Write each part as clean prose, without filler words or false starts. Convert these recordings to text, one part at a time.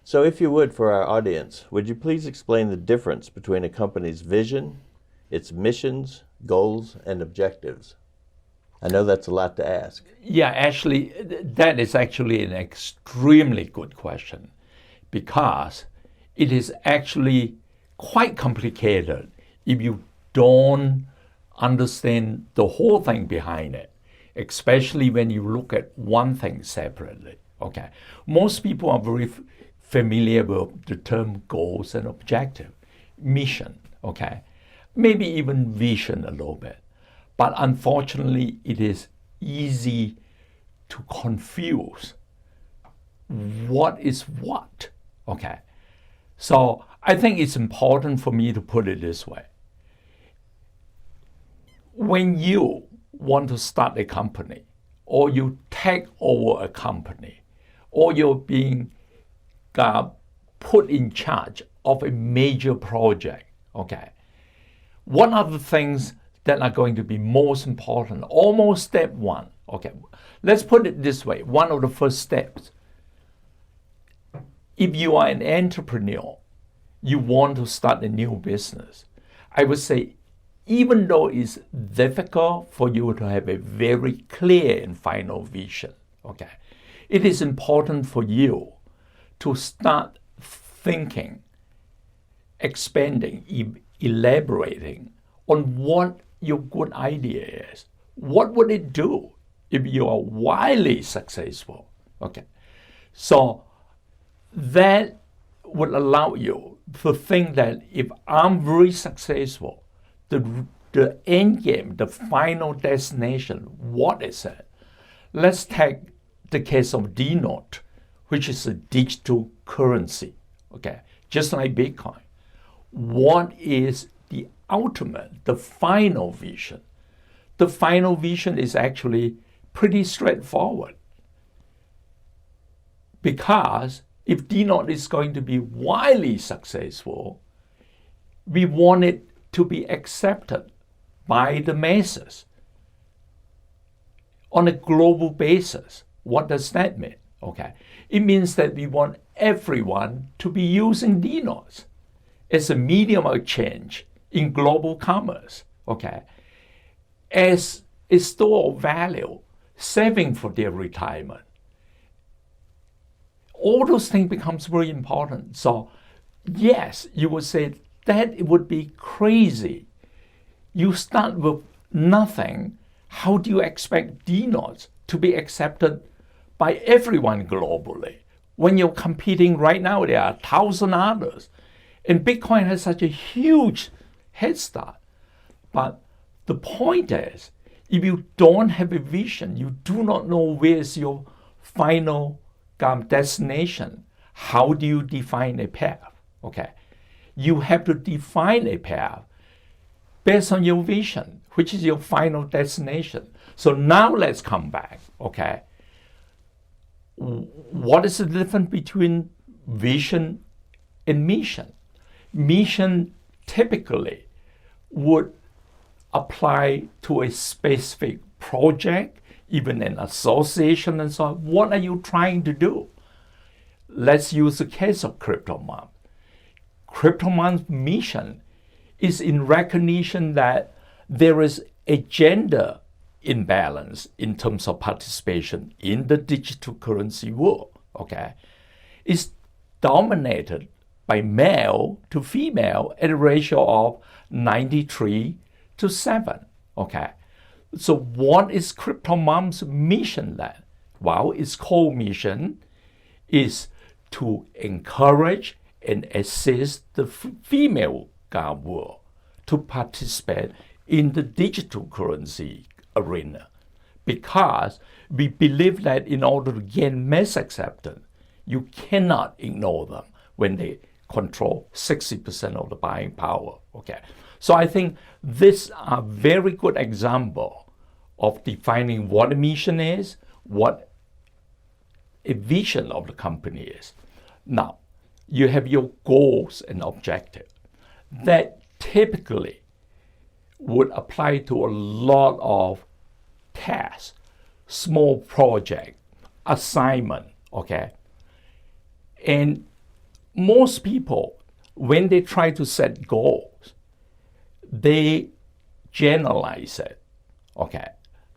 So if you would, for our audience, would you please explain the difference between a company's vision, its missions, goals, and objectives? I know that's a lot to ask. Yeah, actually, that is actually an extremely good question because it is actually quite complicated if you don't understand the whole thing behind it, especially when you look at one thing separately. Okay, most people are very familiar with the term goals and objective, mission. Okay, maybe even vision a little bit, but unfortunately, it is easy to confuse what is what. Okay, so I think it's important for me to put it this way. When you want to start a company, or you take over a company, or you're being put in charge of a major project, okay, what are the things that are going to be most important? Almost step one, okay. Let's put it this way, one of the first steps. If you are an entrepreneur, you want to start a new business, I would say, even though it's difficult for you to have a very clear and final vision, okay, it is important for you to start thinking, expanding, elaborating on what your good idea is. What would it do if you are wildly successful? Okay, so that would allow you to think that if I'm very successful, the end game, the final destination, what is it? Let's take the case of DNOT, which is a digital currency, okay, just like Bitcoin. What is the ultimate, the final vision? The final vision is actually pretty straightforward. Because if DNOT is going to be wildly successful, we want it to be accepted by the masses on a global basis. What does that mean? Okay, it means that we want everyone to be using DNOTs as a medium of change in global commerce, okay, as a store of value, saving for their retirement. All those things becomes very important. So yes, you would say that it would be crazy. You start with nothing. How do you expect DNOTs to be accepted by everyone globally? When you're competing right now, there are 1,000 others. And Bitcoin has such a huge head start. But the point is, if you don't have a vision, you do not know where's your final destination. How do you define a path? Okay, you have to define a path based on your vision, which is your final destination. So now let's come back, okay? What is the difference between vision and mission? Mission typically would apply to a specific project, even an association and so on. What are you trying to do? Let's use the case of CryptoMom. CryptoMom's mission is in recognition that there is a gender imbalance in terms of participation in the digital currency world, okay? It's dominated by male to female at a ratio of 93-7, okay? So what is CryptoMom's mission then? Well, its core mission is to encourage and assist the female world to participate in the digital currency arena, because we believe that in order to gain mass acceptance, you cannot ignore them when they control 60% of the buying power. Okay, so I think this are very good example of defining what a mission is, what a vision of the company is. Now, you have your goals and objectives that typically would apply to a lot of tasks, small project, assignment, okay? And most people, when they try to set goals, they generalize it. Okay,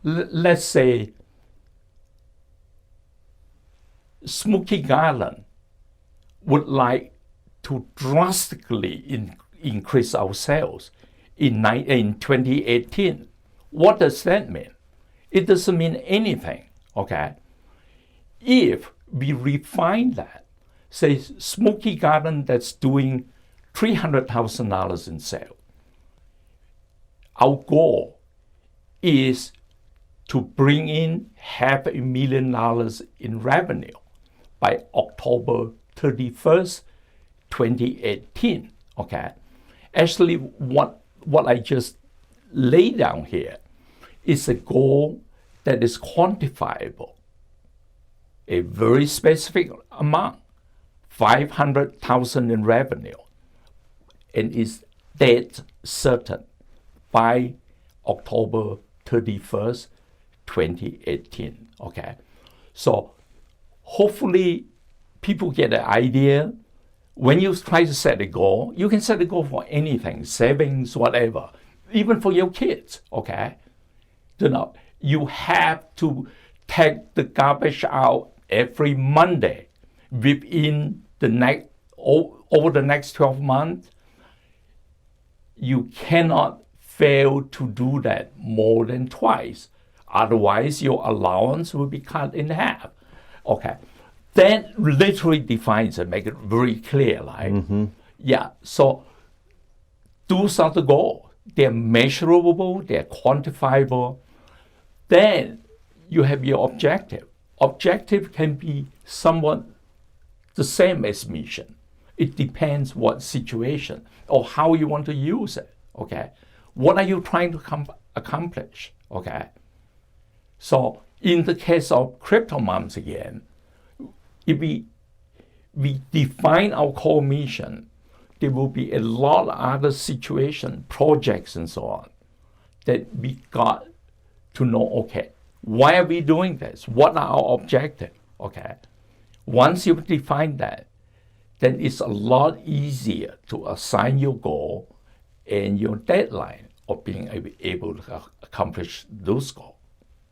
let's say Smoky Garden would like to drastically increase our sales in 2018. What does that mean? It doesn't mean anything, okay? If we refine that, say Smoky Garden that's doing $300,000 in sales, our goal is to bring in $500,000 in revenue by October 31st, 2018, okay? Actually, what I just laid down here is a goal that is quantifiable, a very specific amount, $500,000 in revenue, and is dead certain by October 31st, 2018, okay? So hopefully people get an idea. When you try to set a goal, you can set a goal for anything, savings, whatever, even for your kids, okay? You have to take the garbage out every Monday within over the next 12 months. You cannot fail to do that more than twice. Otherwise, your allowance will be cut in half. Okay. That literally defines it, make it very clear, right? Mm-hmm. Yeah. So those are the goals. They're measurable, they're quantifiable. Then you have your objective. Objective can be somewhat the same as mission. It depends what situation or how you want to use it, okay? What are you trying to accomplish, okay? So in the case of Crypto Moms again, if we define our core mission, there will be a lot of other situations, projects, and so on that we got to know, okay, why are we doing this? What are our objectives, okay? Once you define that, then it's a lot easier to assign your goal and your deadline of being able to accomplish those goals.